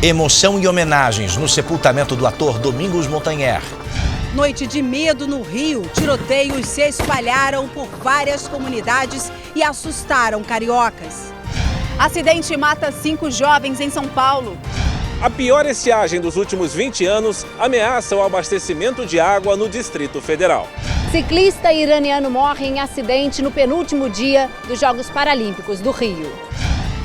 Emoção e homenagens no sepultamento do ator Domingos Montanher. Noite de medo no Rio. Tiroteios se espalharam por várias comunidades e assustaram cariocas. Acidente mata 5 jovens em São Paulo. A pior estiagem dos últimos 20 anos ameaça o abastecimento de água no Distrito Federal. Ciclista iraniano morre em acidente no penúltimo dia dos Jogos Paralímpicos do Rio.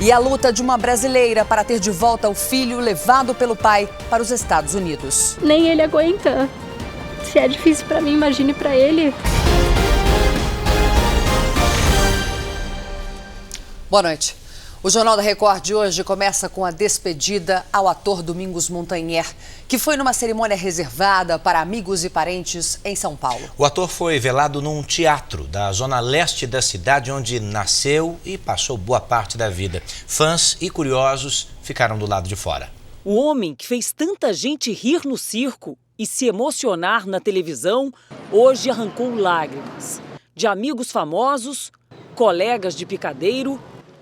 E a luta de uma brasileira para ter de volta o filho levado pelo pai para os Estados Unidos. Nem ele aguenta. Se é difícil para mim, imagine para ele. Boa noite. O Jornal da Record de hoje começa com a despedida ao ator Domingos Montanher, que foi numa cerimônia reservada para amigos e parentes em São Paulo. O ator foi velado num teatro da zona leste da cidade, onde nasceu e passou boa parte da vida. Fãs e curiosos ficaram do lado de fora. O homem que fez tanta gente rir no circo e se emocionar na televisão, hoje arrancou lágrimas. De amigos famosos, colegas de picadeiro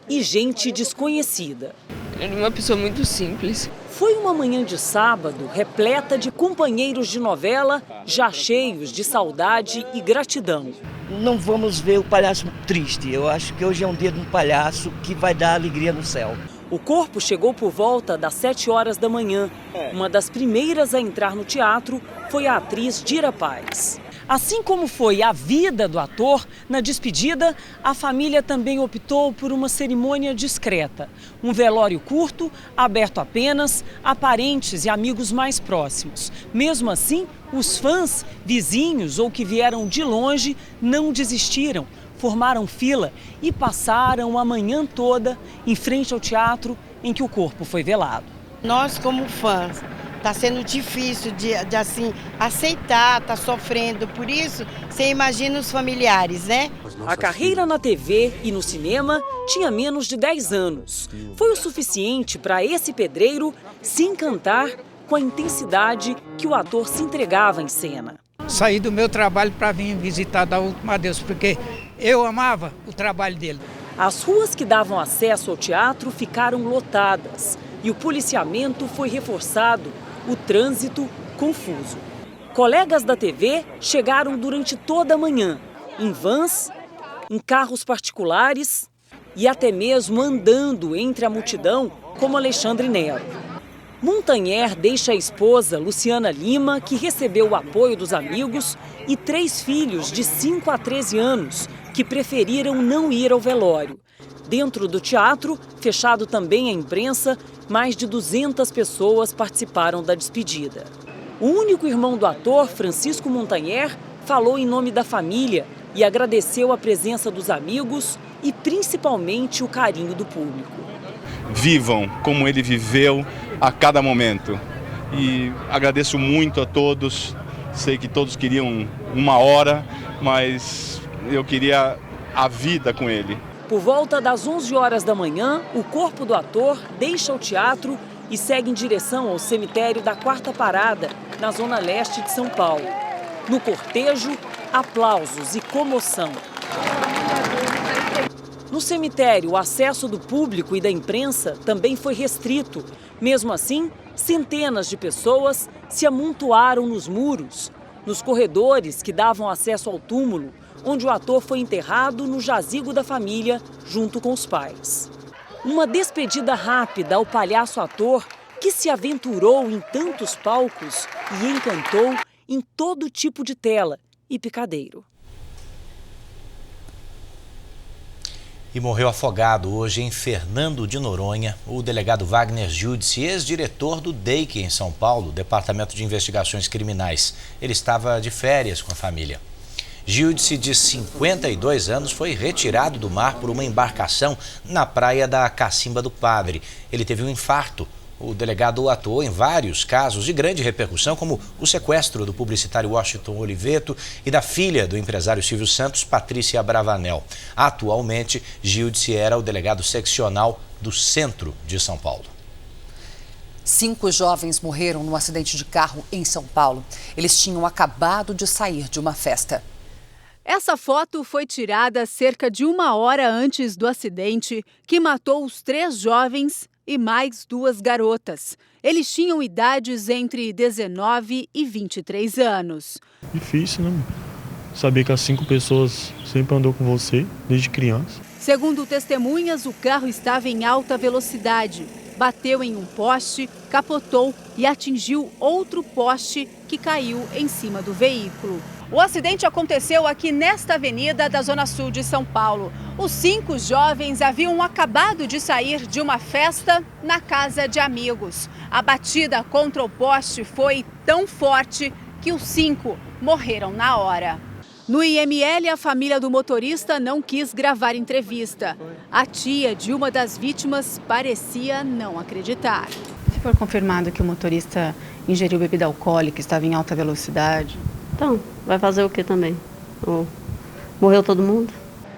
e gente desconhecida. Era uma pessoa muito simples. Foi uma manhã de sábado repleta de companheiros de novela, já cheios de saudade e gratidão. Não vamos ver o palhaço triste. Eu acho que hoje é um dia de um palhaço que vai dar alegria no céu. O corpo chegou por volta das 7 horas da manhã. Uma das primeiras a entrar no teatro foi a atriz Dira Paz. Assim como foi a vida do ator, na despedida, a família também optou por uma cerimônia discreta. Um velório curto, aberto apenas a parentes e amigos mais próximos. Mesmo assim, os fãs, vizinhos ou que vieram de longe não desistiram. Formaram fila e passaram a manhã toda em frente ao teatro em que o corpo foi velado. Nós, como fãs, está sendo difícil de assim, aceitar, está sofrendo. Por isso, você imagina os familiares, né? A carreira na TV e no cinema tinha menos de 10 anos. Foi o suficiente para esse pedreiro se encantar com a intensidade que o ator se entregava em cena. Saí do meu trabalho para vir visitar da última Deus, porque eu amava o trabalho dele. As ruas que davam acesso ao teatro ficaram lotadas e o policiamento foi reforçado, o trânsito confuso. Colegas da TV chegaram durante toda a manhã, em vans, em carros particulares e até mesmo andando entre a multidão, como Alexandre Nero. Montanher deixa a esposa, Luciana Lima, que recebeu o apoio dos amigos, e 3 filhos de 5 a 13 anos, que preferiram não ir ao velório. Dentro do teatro, fechado também à imprensa, mais de 200 pessoas participaram da despedida. O único irmão do ator, Francisco Montanher, falou em nome da família e agradeceu a presença dos amigos e principalmente o carinho do público. Vivam como ele viveu a cada momento. E agradeço muito a todos. Sei que todos queriam uma hora, mas eu queria a vida com ele. Por volta das 11 horas da manhã, o corpo do ator deixa o teatro e segue em direção ao cemitério da Quarta Parada, na zona leste de São Paulo. No cortejo, aplausos e comoção. No cemitério, o acesso do público e da imprensa também foi restrito. Mesmo assim, centenas de pessoas se amontoaram nos muros, nos corredores que davam acesso ao túmulo, onde o ator foi enterrado no jazigo da família, junto com os pais. Uma despedida rápida ao palhaço-ator que se aventurou em tantos palcos e encantou em todo tipo de tela e picadeiro. E morreu afogado hoje em Fernando de Noronha o delegado Wagner Giudice, ex-diretor do DEIC em São Paulo, Departamento de Investigações Criminais. Ele estava de férias com a família. Giudice, de 52 anos, foi retirado do mar por uma embarcação na praia da Cacimba do Padre. Ele teve um infarto. O delegado atuou em vários casos de grande repercussão, como o sequestro do publicitário Washington Oliveto e da filha do empresário Silvio Santos, Patrícia Bravanel. Atualmente, Giudice era o delegado seccional do centro de São Paulo. 5 jovens morreram num acidente de carro em São Paulo. Eles tinham acabado de sair de uma festa. Essa foto foi tirada cerca de 1 hora antes do acidente que matou os 3 jovens e mais 2 garotas. Eles tinham idades entre 19 e 23 anos. Difícil, né? Saber que as 5 pessoas sempre andou com você, desde criança. Segundo testemunhas, o carro estava em alta velocidade. Bateu em um poste, capotou e atingiu outro poste que caiu em cima do veículo. O acidente aconteceu aqui nesta avenida da Zona Sul de São Paulo. Os 5 jovens haviam acabado de sair de uma festa na casa de amigos. A batida contra o poste foi tão forte que os 5 morreram na hora. No IML, a família do motorista não quis gravar entrevista. A tia de uma das vítimas parecia não acreditar. Se for confirmado que o motorista ingeriu bebida alcoólica, estava em alta velocidade... Então, vai fazer o que também? Morreu todo mundo?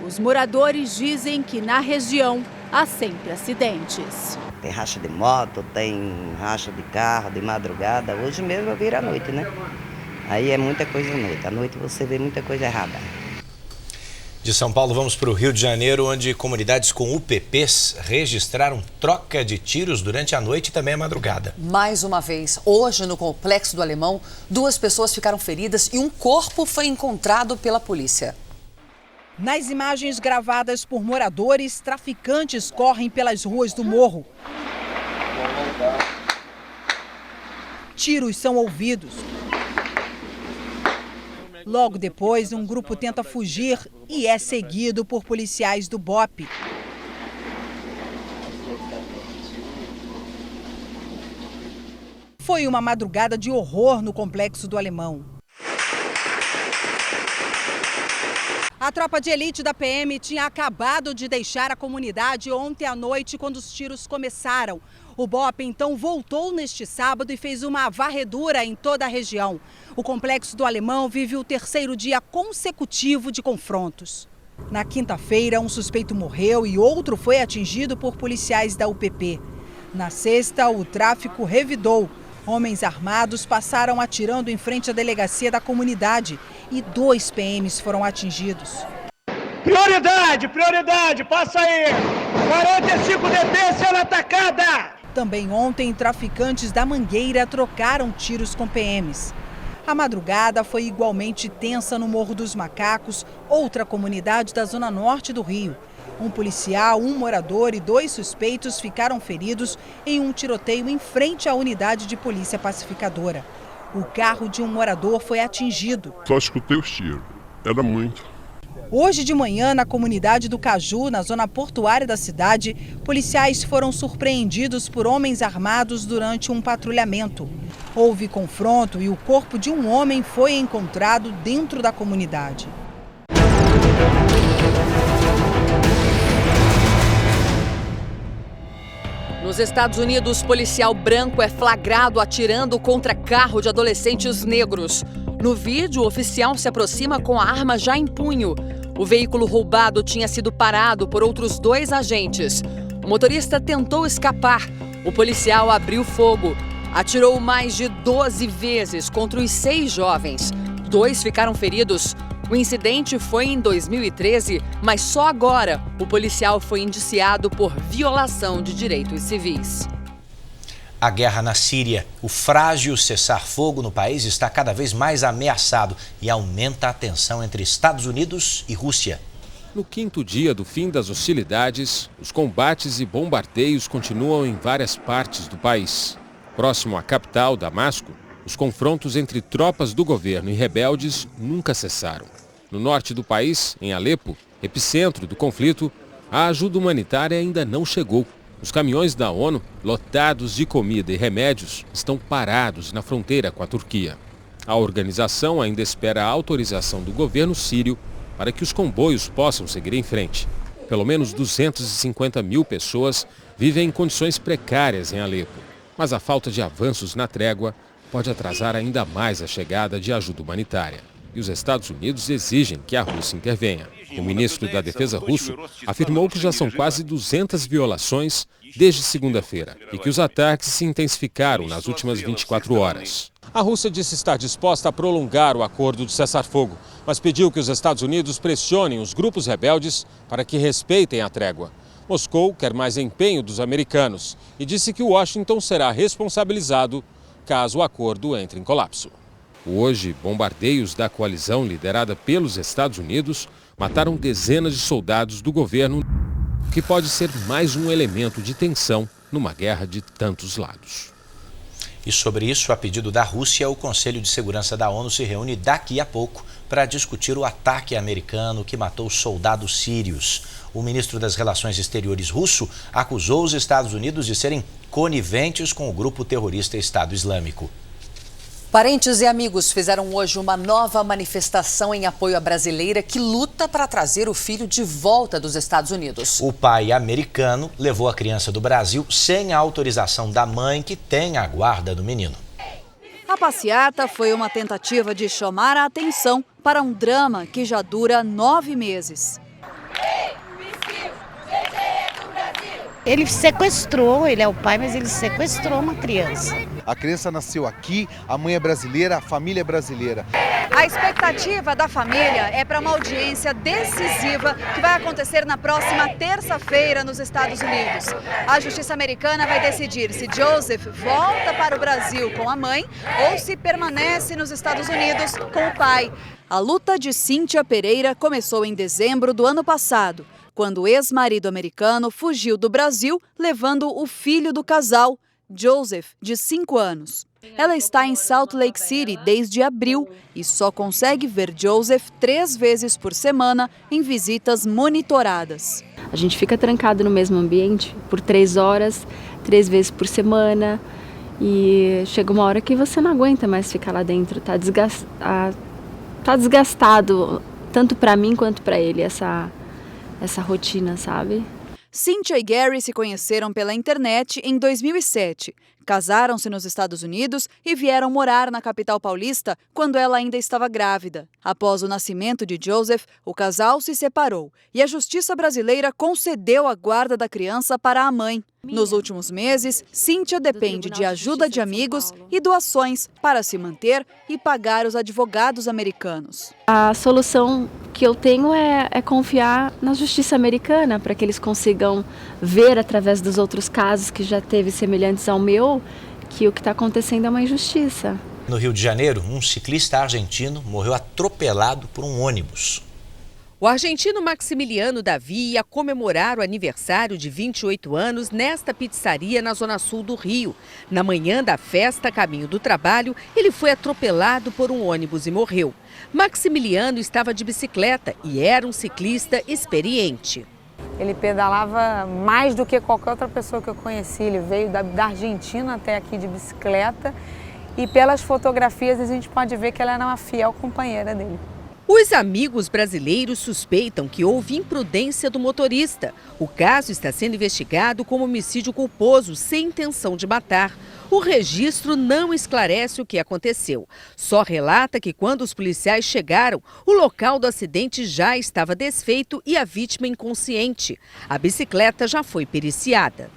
Os moradores dizem que na região há sempre acidentes. Tem racha de moto, tem racha de carro, de madrugada. Hoje mesmo eu viro à noite, né? Aí é muita coisa à noite. À noite você vê muita coisa errada. De São Paulo, vamos para o Rio de Janeiro, onde comunidades com UPPs registraram troca de tiros durante a noite e também a madrugada. Mais uma vez, hoje no Complexo do Alemão, 2 pessoas ficaram feridas e um corpo foi encontrado pela polícia. Nas imagens gravadas por moradores, traficantes correm pelas ruas do morro. Tiros são ouvidos. Logo depois, um grupo tenta fugir e é seguido por policiais do BOPE. Foi uma madrugada de horror no Complexo do Alemão. A tropa de elite da PM tinha acabado de deixar a comunidade ontem à noite quando os tiros começaram. O BOPE então voltou neste sábado e fez uma varredura em toda a região. O Complexo do Alemão vive o 3º dia consecutivo de confrontos. Na quinta-feira, um suspeito morreu e outro foi atingido por policiais da UPP. Na sexta, o tráfico revidou. Homens armados passaram atirando em frente à delegacia da comunidade e 2 PMs foram atingidos. Prioridade, passa aí! 45 DP sendo atacada! Também ontem, traficantes da Mangueira trocaram tiros com PMs. A madrugada foi igualmente tensa no Morro dos Macacos, outra comunidade da zona norte do Rio. Um policial, um morador e 2 suspeitos ficaram feridos em um tiroteio em frente à unidade de polícia pacificadora. O carro de um morador foi atingido. Só escutei os tiros, era muito. Hoje de manhã, na comunidade do Caju, na zona portuária da cidade, policiais foram surpreendidos por homens armados durante um patrulhamento. Houve confronto e o corpo de um homem foi encontrado dentro da comunidade. Nos Estados Unidos, policial branco é flagrado atirando contra carro de adolescentes negros. No vídeo, o oficial se aproxima com a arma já em punho. O veículo roubado tinha sido parado por outros 2 agentes. O motorista tentou escapar. O policial abriu fogo. Atirou mais de 12 vezes contra os 6 jovens. 2 ficaram feridos. O incidente foi em 2013, mas só agora o policial foi indiciado por violação de direitos civis. A guerra na Síria, o frágil cessar-fogo no país está cada vez mais ameaçado e aumenta a tensão entre Estados Unidos e Rússia. No 5º dia do fim das hostilidades, os combates e bombardeios continuam em várias partes do país. Próximo à capital, Damasco, os confrontos entre tropas do governo e rebeldes nunca cessaram. No norte do país, em Alepo, epicentro do conflito, a ajuda humanitária ainda não chegou. Os caminhões da ONU, lotados de comida e remédios, estão parados na fronteira com a Turquia. A organização ainda espera a autorização do governo sírio para que os comboios possam seguir em frente. Pelo menos 250 mil pessoas vivem em condições precárias em Alepo. Mas a falta de avanços na trégua pode atrasar ainda mais a chegada de ajuda humanitária. E os Estados Unidos exigem que a Rússia intervenha. O ministro da Defesa russo afirmou que já são quase 200 violações desde segunda-feira e que os ataques se intensificaram nas últimas 24 horas. A Rússia disse estar disposta a prolongar o acordo de cessar-fogo, mas pediu que os Estados Unidos pressionem os grupos rebeldes para que respeitem a trégua. Moscou quer mais empenho dos americanos e disse que Washington será responsabilizado caso o acordo entre em colapso. Hoje, bombardeios da coalizão liderada pelos Estados Unidos mataram dezenas de soldados do governo, que pode ser mais um elemento de tensão numa guerra de tantos lados. E sobre isso, a pedido da Rússia, o Conselho de Segurança da ONU se reúne daqui a pouco para discutir o ataque americano que matou soldados sírios. O ministro das Relações Exteriores russo acusou os Estados Unidos de serem coniventes com o grupo terrorista Estado Islâmico. Parentes e amigos fizeram hoje uma nova manifestação em apoio à brasileira que luta para trazer o filho de volta dos Estados Unidos. O pai americano levou a criança do Brasil sem a autorização da mãe, que tem a guarda do menino. A passeata foi uma tentativa de chamar a atenção para um drama que já dura 9 meses. Ele sequestrou, ele é o pai, mas ele sequestrou uma criança. A criança nasceu aqui, a mãe é brasileira, a família é brasileira. A expectativa da família é para uma audiência decisiva que vai acontecer na próxima terça-feira nos Estados Unidos. A justiça americana vai decidir se Joseph volta para o Brasil com a mãe ou se permanece nos Estados Unidos com o pai. A luta de Cíntia Pereira começou em dezembro do ano passado, quando o ex-marido americano fugiu do Brasil, levando o filho do casal, Joseph, de 5 anos. Ela está em Salt Lake City desde abril e só consegue ver Joseph 3 vezes por semana em visitas monitoradas. A gente fica trancado no mesmo ambiente por 3 horas, 3 vezes por semana, e chega uma hora que você não aguenta mais ficar lá dentro. Tá desgastado, tanto para mim quanto para ele, essa rotina, sabe? Cíntia e Gary se conheceram pela internet em 2007. Casaram-se nos Estados Unidos e vieram morar na capital paulista quando ela ainda estava grávida. Após o nascimento de Joseph, o casal se separou e a justiça brasileira concedeu a guarda da criança para a mãe. Nos últimos meses, Cíntia depende de ajuda de amigos e doações para se manter e pagar os advogados americanos. A solução que eu tenho é confiar na justiça americana, para que eles consigam ver, através dos outros casos que já teve semelhantes ao meu, que o que está acontecendo é uma injustiça. No Rio de Janeiro, um ciclista argentino morreu atropelado por um ônibus. O argentino Maximiliano Davi ia comemorar o aniversário de 28 anos nesta pizzaria na zona sul do Rio. Na manhã da festa, a caminho do trabalho, ele foi atropelado por um ônibus e morreu. Maximiliano estava de bicicleta e era um ciclista experiente. Ele pedalava mais do que qualquer outra pessoa que eu conheci. Ele veio da Argentina até aqui de bicicleta e pelas fotografias a gente pode ver que ela era uma fiel companheira dele. Os amigos brasileiros suspeitam que houve imprudência do motorista. O caso está sendo investigado como homicídio culposo sem intenção de matar. O registro não esclarece o que aconteceu. Só relata que quando os policiais chegaram, o local do acidente já estava desfeito e a vítima inconsciente. A bicicleta já foi periciada.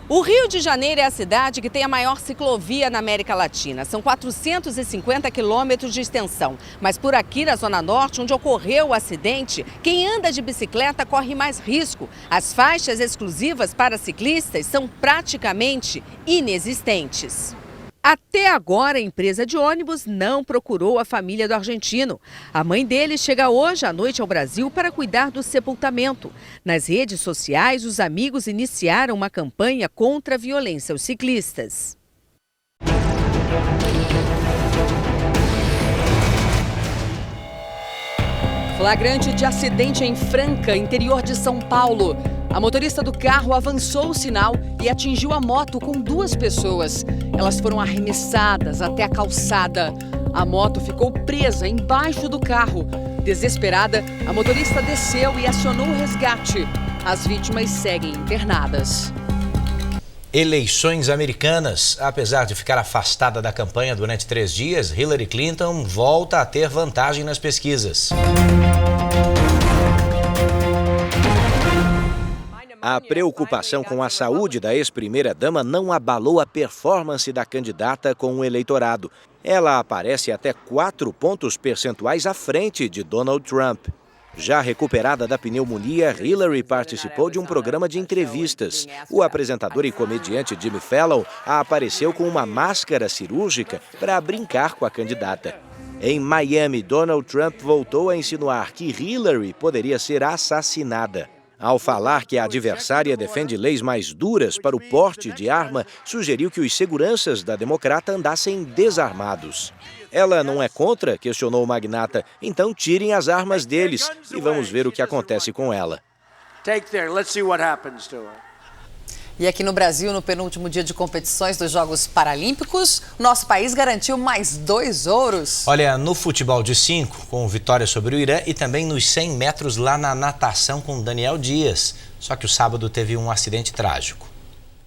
O Rio de Janeiro é a cidade que tem a maior ciclovia na América Latina. São 450 quilômetros de extensão. Mas por aqui, na Zona Norte, onde ocorreu o acidente, quem anda de bicicleta corre mais risco. As faixas exclusivas para ciclistas são praticamente inexistentes. Até agora, a empresa de ônibus não procurou a família do argentino. A mãe dele chega hoje à noite ao Brasil para cuidar do sepultamento. Nas redes sociais, os amigos iniciaram uma campanha contra a violência aos ciclistas. Flagrante de acidente em Franca, interior de São Paulo. A motorista do carro avançou o sinal e atingiu a moto com 2 pessoas. Elas foram arremessadas até a calçada. A moto ficou presa embaixo do carro. Desesperada, a motorista desceu e acionou o resgate. As vítimas seguem internadas. Eleições americanas. Apesar de ficar afastada da campanha durante 3 dias, Hillary Clinton volta a ter vantagem nas pesquisas. A preocupação com a saúde da ex-primeira-dama não abalou a performance da candidata com o eleitorado. Ela aparece até 4 pontos percentuais à frente de Donald Trump. Já recuperada da pneumonia, Hillary participou de um programa de entrevistas. O apresentador e comediante Jimmy Fallon apareceu com uma máscara cirúrgica para brincar com a candidata. Em Miami, Donald Trump voltou a insinuar que Hillary poderia ser assassinada. Ao falar que a adversária defende leis mais duras para o porte de arma, sugeriu que os seguranças da democrata andassem desarmados. Ela não é contra, questionou o magnata, então tirem as armas deles e vamos ver o que acontece com ela. E aqui no Brasil, no penúltimo dia de competições dos Jogos Paralímpicos, nosso país garantiu mais 2 ouros. Olha, no futebol de 5, com vitória sobre o Irã, e também nos 100 metros lá na natação com Daniel Dias. Só que o sábado teve um acidente trágico.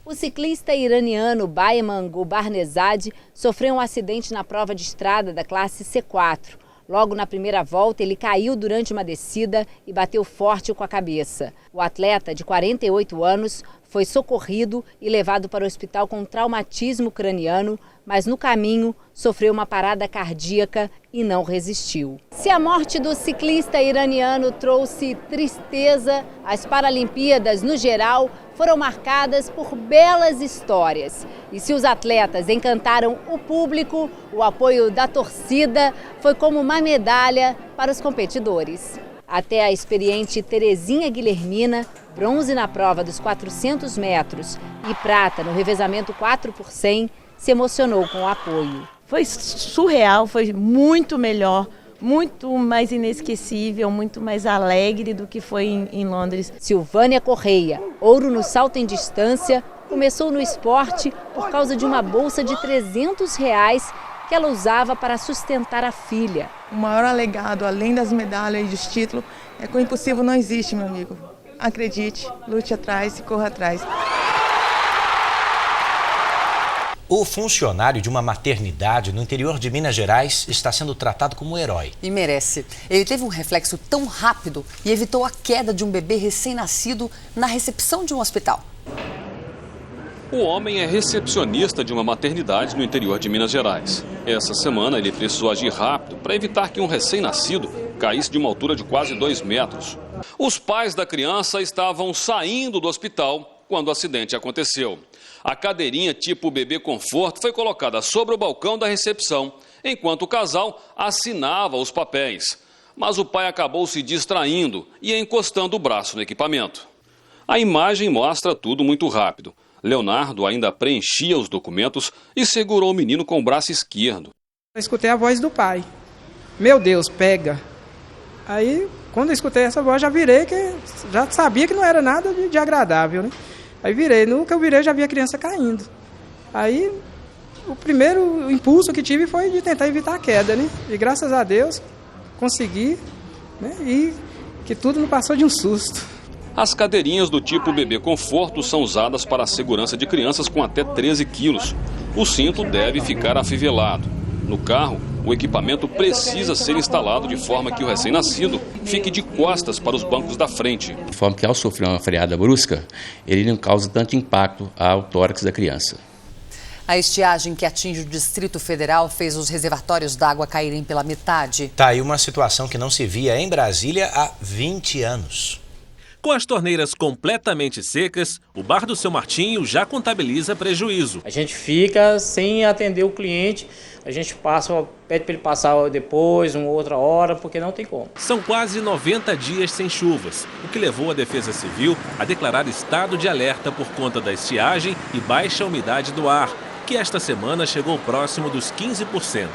O ciclista iraniano Bayman Gulbarnezad sofreu um acidente na prova de estrada da classe C4. Logo na primeira volta, ele caiu durante uma descida e bateu forte com a cabeça. O atleta, de 48 anos, foi socorrido e levado para o hospital com traumatismo craniano, mas no caminho sofreu uma parada cardíaca e não resistiu. Se a morte do ciclista iraniano trouxe tristeza, as Paralimpíadas, no geral, foram marcadas por belas histórias. E se os atletas encantaram o público, o apoio da torcida foi como uma medalha para os competidores. Até a experiente Terezinha Guilhermina, bronze na prova dos 400 metros e prata no revezamento 4x100, se emocionou com o apoio. Foi surreal, foi muito melhor, muito mais inesquecível, muito mais alegre do que foi em Londres. Silvânia Correia, ouro no salto em distância, começou no esporte por causa de uma bolsa de R$300 que ela usava para sustentar a filha. O maior legado, além das medalhas e dos títulos, é que o impossível não existe, meu amigo. Acredite, lute atrás e corra atrás. O funcionário de uma maternidade no interior de Minas Gerais está sendo tratado como um herói. E merece. Ele teve um reflexo tão rápido e evitou a queda de um bebê recém-nascido na recepção de um hospital. O homem é recepcionista de uma maternidade no interior de Minas Gerais. Essa semana ele precisou agir rápido para evitar que um recém-nascido caísse de uma altura de quase 2 metros. Os pais da criança estavam saindo do hospital quando o acidente aconteceu. A cadeirinha tipo bebê conforto foi colocada sobre o balcão da recepção, enquanto o casal assinava os papéis. Mas o pai acabou se distraindo e encostando o braço no equipamento. A imagem mostra tudo muito rápido. Leonardo ainda preenchia os documentos e segurou o menino com o braço esquerdo. Eu escutei a voz do pai. Meu Deus, pega. Aí, quando eu escutei essa voz, já virei, que já sabia que não era nada de agradável, né? Aí virei, no que eu virei, já vi a criança caindo. Aí, o primeiro impulso que tive foi de tentar evitar a queda, né? E graças a Deus, consegui, né? E que tudo não passou de um susto. As cadeirinhas do tipo bebê conforto são usadas para a segurança de crianças com até 13 quilos. O cinto deve ficar afivelado. No carro, o equipamento precisa ser instalado de forma que o recém-nascido fique de costas para os bancos da frente. De forma que, ao sofrer uma freada brusca, ele não causa tanto impacto ao tórax da criança. A estiagem que atinge o Distrito Federal fez os reservatórios d'água caírem pela metade. Tá aí uma situação que não se via em Brasília há 20 anos. Com as torneiras completamente secas, o bar do Seu Martinho já contabiliza prejuízo. A gente fica sem atender o cliente, a gente pede para ele passar depois, uma outra hora, porque não tem como. São quase 90 dias sem chuvas, o que levou a Defesa Civil a declarar estado de alerta por conta da estiagem e baixa umidade do ar, que esta semana chegou próximo dos 15%.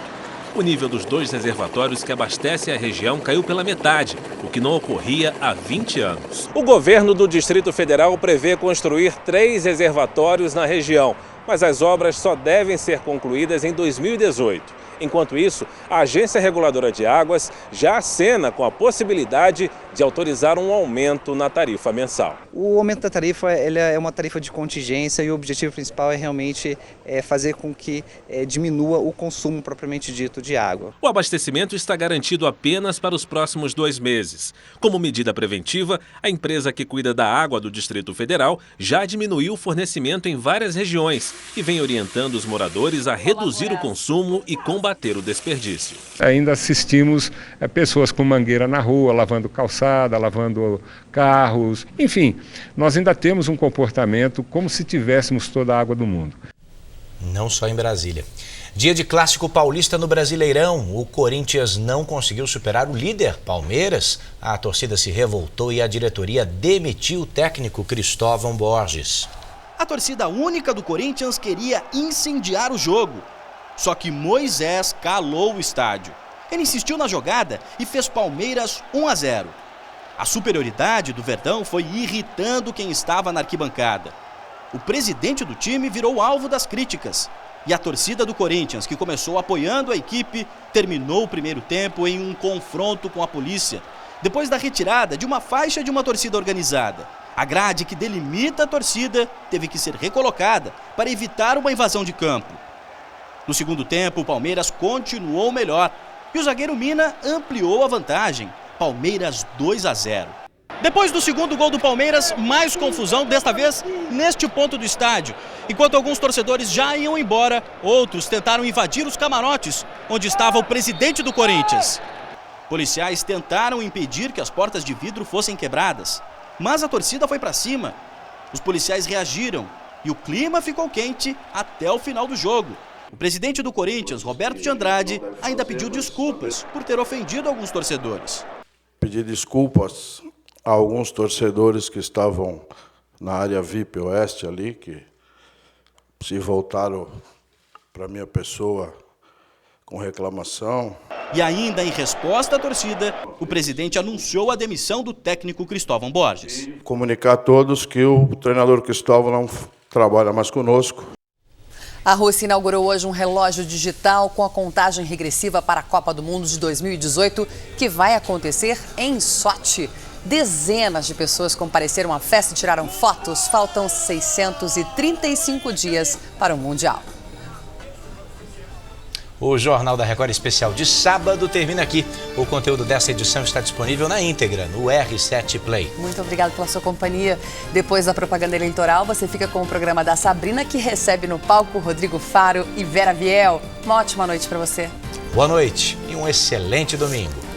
O nível dos 2 reservatórios que abastecem a região caiu pela metade, o que não ocorria há 20 anos. O governo do Distrito Federal prevê construir 3 reservatórios na região, mas as obras só devem ser concluídas em 2018. Enquanto isso, a Agência Reguladora de Águas já acena com a possibilidade de autorizar um aumento na tarifa mensal. O aumento da tarifa é uma tarifa de contingência e o objetivo principal é realmente fazer com que diminua o consumo propriamente dito de água. O abastecimento está garantido apenas para os próximos 2 meses. Como medida preventiva, a empresa que cuida da água do Distrito Federal já diminuiu o fornecimento em várias regiões, e vem orientando os moradores a reduzir o consumo e combater o desperdício. Ainda assistimos pessoas com mangueira na rua, lavando calçada, lavando carros. Enfim, nós ainda temos um comportamento como se tivéssemos toda a água do mundo. Não só em Brasília. Dia de clássico paulista no Brasileirão. O Corinthians não conseguiu superar o líder, Palmeiras. A torcida se revoltou e a diretoria demitiu o técnico Cristóvão Borges. A torcida única do Corinthians queria incendiar o jogo. Só que Moisés calou o estádio. Ele insistiu na jogada e fez Palmeiras 1-0. A superioridade do Verdão foi irritando quem estava na arquibancada. O presidente do time virou alvo das críticas. E a torcida do Corinthians, que começou apoiando a equipe, terminou o primeiro tempo em um confronto com a polícia, depois da retirada de uma faixa de uma torcida organizada. A grade que delimita a torcida teve que ser recolocada para evitar uma invasão de campo. No segundo tempo, o Palmeiras continuou melhor e o zagueiro Mina ampliou a vantagem. Palmeiras 2-0. Depois do segundo gol do Palmeiras, mais confusão, desta vez neste ponto do estádio. Enquanto alguns torcedores já iam embora, outros tentaram invadir os camarotes, onde estava o presidente do Corinthians. Policiais tentaram impedir que as portas de vidro fossem quebradas, mas a torcida foi para cima. Os policiais reagiram e o clima ficou quente até o final do jogo. O presidente do Corinthians, Roberto de Andrade, ainda pediu desculpas por ter ofendido alguns torcedores. Pedir desculpas a alguns torcedores que estavam na área VIP Oeste ali, que se voltaram para minha pessoa com reclamação. E ainda em resposta à torcida, o presidente anunciou a demissão do técnico Cristóvão Borges. Comunicar a todos que o treinador Cristóvão não trabalha mais conosco. A Rússia inaugurou hoje um relógio digital com a contagem regressiva para a Copa do Mundo de 2018, que vai acontecer em Sochi. Dezenas de pessoas compareceram à festa e tiraram fotos. Faltam 635 dias para o Mundial. O Jornal da Record especial de sábado termina aqui. O conteúdo dessa edição está disponível na íntegra no R7 Play. Muito obrigada pela sua companhia. Depois da propaganda eleitoral, você fica com o programa da Sabrina, que recebe no palco Rodrigo Faro e Vera Viel. Uma ótima noite para você. Boa noite e um excelente domingo.